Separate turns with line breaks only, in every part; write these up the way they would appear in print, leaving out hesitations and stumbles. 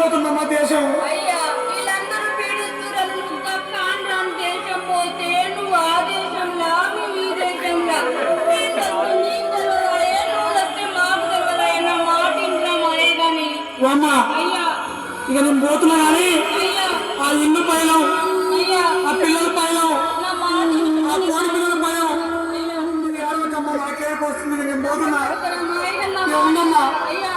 పోతుందమ్మా దేశం.
అయ్యా వీళ్ళందరూ పీడిస్తున్నారు. నువ్వు తప్ప ఆంధ్రాం దేశం పోతే నువ్వు ఆ దేశంలా మేము ఈ దేశంలా నీకు తెలియదా? ఏ నువ్వు తప్పే మాకు తెలియదా? నా మాట ఇంట్లో మరే కానీ
అమ్మా
అయ్యా
ఇక నేను పోతున్నా కానీ
అయ్యా
ఆ ఇల్లు పైలం,
అయ్యా
ఆ పిల్లల పైలం,
నా మాట
ఆ కోడి పిల్లల పైలం ఏడవకమ్మా, నాకేపు వస్తుంది. నేను పోతున్నా. ఉండమ్మా.
అయ్యా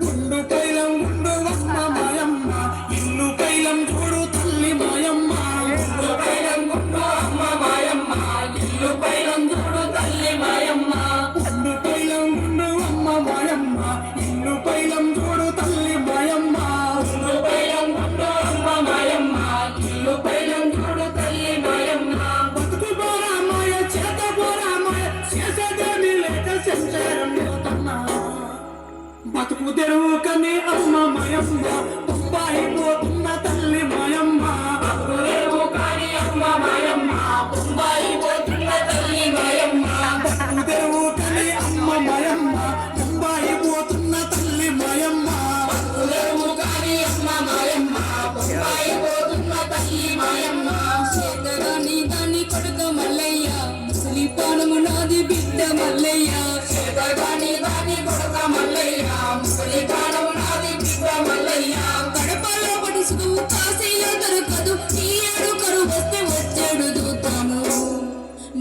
ఉండు పైలం ఉండు అమ్మ మాయమ్మ, ఇల్లు పైలం చూడు తల్లి మాయమ్మ. ఉండు పైలం ఉండు అమ్మ మాయమ్మ, ఇల్లు పైలం చూడు తల్లి మాయమ్మ. ఉండు పైలం ఉండు అమ్మ మాయమ్మ, ఇల్లు పైలం చూడు తల్లి మాయమ్మ. ఉండు పైలం ఉండు అమ్మ మాయమ్మ, ఇల్లు పైలం చూడు తల్లి మాయమ్మ. బతుకు పోరా మాయ, చేత పోరా మాయ, చేసేదేమీ లేక సంసారం పోతున్నా. బతుకు తెరువు కని అమ్మ మాయమ్మ, బొంబాయి పోతున్న తల్లి మాయమ్మ. బతుకు తెరువు కని అమ్మ మాయమ్మ, బొంబాయి పోతున్న తల్లి మాయమ్మ. బతుకు తెరువు కని అమ్మ మాయమ్మ, బొంబాయి పోతున్న తల్లి మాయమ్మ. బతుకు తెరువు కని అమ్మ మాయమ్మ, బొంబాయి పోతున్న తల్లి మాయమ్మ.
చేతగాని దాని కొడుక మల్లయ్య, ముసలి పానము నాది బిడ్డ మల్లయ్య.
చేతగాని దాని కొడుక మల్లయ్య, ముసలి ప్రాణము నాది బిడ్డ మల్లయ్య.
కడపలో పడుసుకు కాసేయో దొరకదు, ఈ ఏడు కరు వస్తే వచ్చాడు దూతాము.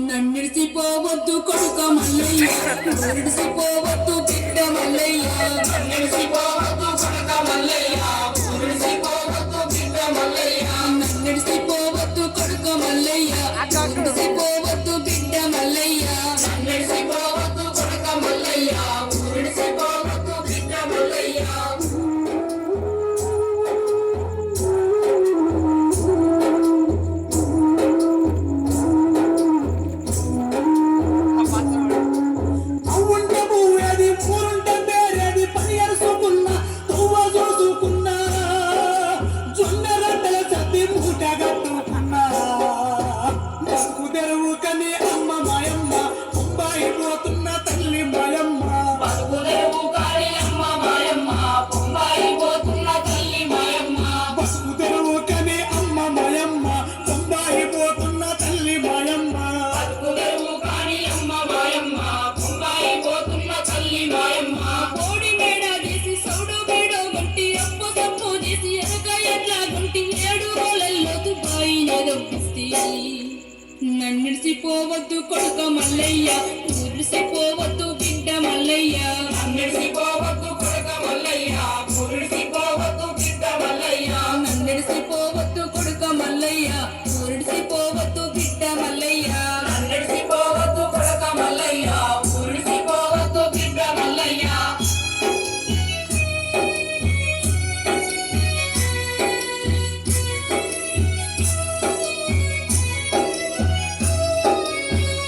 నన్నిడిసిపోవద్దు కొడుక మల్లయ్య, నన్నిడిసిపోవద్దు బిడ్డ మల్లయ్య.
నన్నిడిసిపోవద్దు కొడుక మల్లయ్య, ఊరిడిసిపోవద్దు బిడ్డ మల్లయ్య.
నన్నిడిసిపోవద్దు కొడుక మల్లయ్య, నన్నిడిసిపోవద్దు బిడ్డ మల్లయ్య.
నన్నిడిసిపోవద్దు కొడుక మల్లయ్య, ఊరిడిసిపోవద్దు బిడ్డ మల్లయ్య. అవుంటే పువ్వేది, ఊరుంటే పేరేది, పని అరుసుకున్నా, తువ్వ చూసుకున్నా, జొన్న రొట్టెల చద్ది మూట కట్టుకున్నా. బతుకు తెరువు కని అమ్మ మాయమ్మ, బొంబాయి పోతున్న తల్లి మాయమ్మ. బతుకు తెరువు కని అమ్మ మాయమ్మ, బొంబాయి పోతున్న తల్లి మాయమ్మ. బతుకు తెరువు కని అమ్మ మాయమ్మ, బొంబాయి పోతున్న తల్లి మాయమ్మ. బతుకు తెరువు కని అమ్మ మాయమ్మ, బొంబాయి పోతున్న తల్లి మాయమ్మ.
కోడి మేడ చేసి సౌడు మేడ గొట్టి, అప్పు తప్పు చేసి ఎనక ఎట్లా గుంటి, ఏడు రోజులలో దుబాయి ఎదొప్పిస్తి. నన్నిడిసిపోవద్దు కొడుక మల్లయ్య, ఊరిసిపోవద్దు బిడ్డ మల్లయ్య.
నన్నిడిసిపోవద్దు కొడుక మల్లయ్య, ఊరిడిసిపోవద్దు బిడ్డ మల్లయ్య.
నన్నిడిసిపోవద్దు కొడుక మల్లయ్య, ఊరిసిపోవద్దు బిడ్డ మల్లయ్య.
నన్నిడిసిపోవద్దు కొడుక మల్లయ్య, ఊరిడిసిపోవద్దు బిడ్డ మల్లయ్య.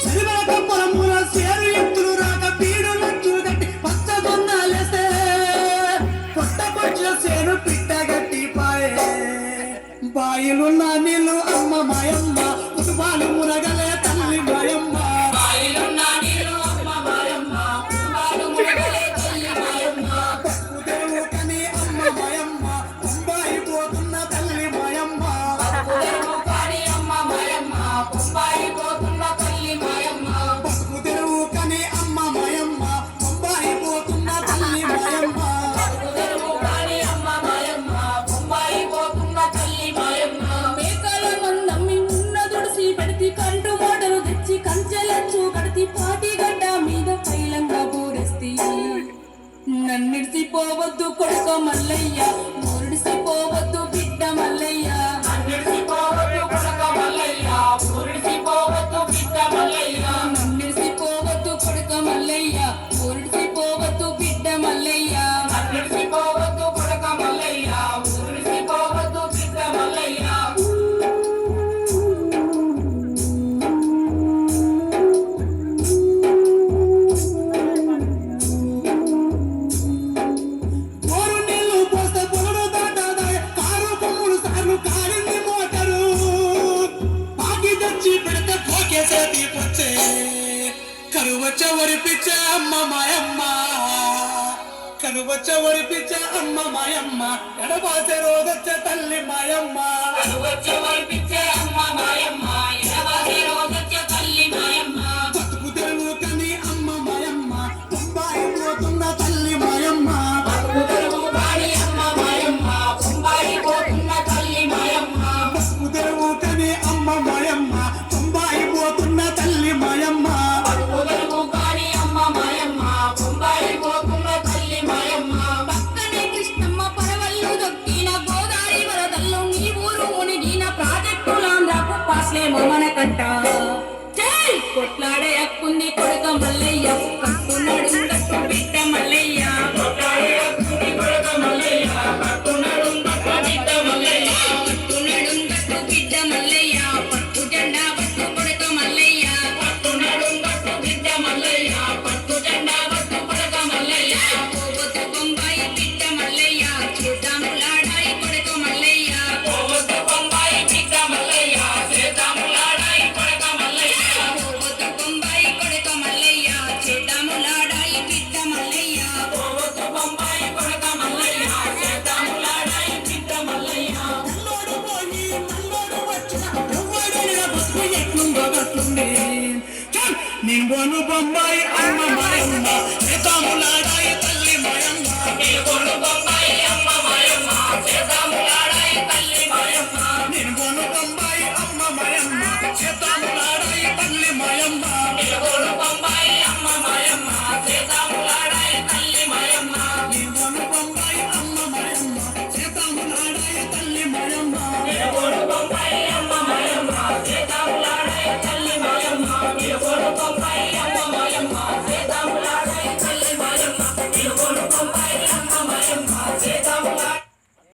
చలివెనక పొలముల సేరు ఎత్తులు రాక పీడు లంచులు కట్టి పచ్చదొన్నాలేస్తే పొట్టకొచ్చిన సేను పిట్టగట్టి పాయే. బాయిలున్న నీళ్ళు అమ్మ మాయమ్మ, కుటుంబాలు మునగలే తల్లి మాయమ్మ. బాయిలున్న నీళ్ళు అమ్మ మాయమ్మ, కుటుంబాలు మునగలే తల్లి మాయమ్మ. బతుకు తెరువు కని అమ్మ మాయమ్మ, బొంబాయి పోతున్న తల్లి మాయమ్మ. బతుకు తెరువు కని అమ్మ మాయమ్మ, బొంబాయి పోతున్న తల్లి మాయమ్మ. బతుకు తెరువు కని అమ్మ మాయమ్మ, బొంబాయి పోతున్న తల్లి మాయమ్మ. బతుకు తెరువు కని అమ్మ మాయమ్మ, బొంబాయి పోతున్న తల్లి మాయమ్మ.
మేకల మందమ్మి ఉన్న దుడిసి పెడితి, కంటు మోటలు తెచ్చి కంచెలచ్చు కడితి, పాటి గడ్డ మీద పైలంగా బూరెస్తి. నన్నిడిసిపోవద్దు కొడుక మల్లయ్య, ఊరిడిసిపోవద్దు బిడ్డ మల్లయ్య.
నన్నిడిసిపోవద్దు కొడుక మల్లయ్య, ఊరిడిసిపోవద్దు బిడ్డ మల్లయ్య.
నన్నిడిసిపోవద్దు కొడుక మల్లయ్య, ఊరిడిసిపోవద్దు బిడ్డ మల్లయ్య.
నన్నిడిసిపోవద్దు కొడుక మల్లయ్య, ఊరిడిసిపోవద్దు బిడ్డ మల్లయ్య. పోరు నీళ్ళు పోస్తే పొగడు అమ్మ మాయమ్మ కనువచ్చ ఒడిపించే అమ్మ మాయమ్మ ఎడబాసే రోజొచ్చే తల్లి మాయమ్మ
కనువచ్చ ఒడిపించే అమ్మ మాయమ్మ ఎడబాసే రోజొచ్చే తల్లి మాయమ్మ
బతుకు తెరువు కని అమ్మ మాయమ్మ బొంబాయి పోతున్న తల్లి మాయమ్మ
బతుకు తెరువు కాని అమ్మ మాయమ్మ బొంబాయి పోతున్న తల్లి మాయమ్మ
బతుకు తెరువు కని అమ్మ మాయమ్మ బొంబాయి పోతున్న తల్లి మాయమ్మ
బతుకు తెరువు కాని అమ్మ మాయమ్మ బొంబాయి పోతున్న తల్లి మాయమ్మ పక్కనే కృష్ణమ్మ పరవళ్ళు దొక్కిన గోదావరి వరదల్లో నీ ఊరు మునిగిన ప్రాజెక్టులాంధ్రకు పాస్లే మమన కట్ట జై కొట్లాడే హక్కుంది కొడుక మల్లయ్య కట్టున్నాడు గట్టు బిడ్డ మల్లయ్య కొట్లాడే హక్కుంది కొడుక మల్లయ్య కట్టున్నాడు గట్టు బిడ్డ మల్లయ్య కట్టున్నాడు గట్టు బిడ్డ మల్లయ్య పట్టు జెండా పట్టు కొడుక మల్లయ్య కట్టున్నాడు గట్టు బిడ్డ మల్లయ్య పట్టు జెండా పట్టు కొడుక మల్లయ్య పోవద్దు బొంబాయి బిడ్డ మల్లయ్య చేద్దాములాడాయి కొడుక మల్లయ్య పోవద్దు బొంబాయి బిడ్డ మల్లయ్య చేద్దాములాడాయి కొడుక మల్లయ్య పోవద్దు బొంబాయి కొడుక మల్లయ్య చేద్దాములాడాయి బిడ్డ మల్లయ్య పోవద్దు బొంబాయి కొడుక మల్లయ్య చేద్దాములాడాయి బిడ్డ మల్లయ్య
నల్లోడు పోయి నల్లోడు వచ్చిన ఎవ్వడైనా బతుకు ఎట్లుందో గట్లుంది చల్ నేను పోను బొంబాయి అమ్మ మాయమ్మ చేతాములాడాయి తల్లి మాయమ్మ
నేను కొను బొంబాయి అమ్మ మాయమ్మ చేద్దాములాడాయి తల్లి మాయమ్మ
నేను పోను బొంబాయి అమ్మ మాయమ్మ చేతాము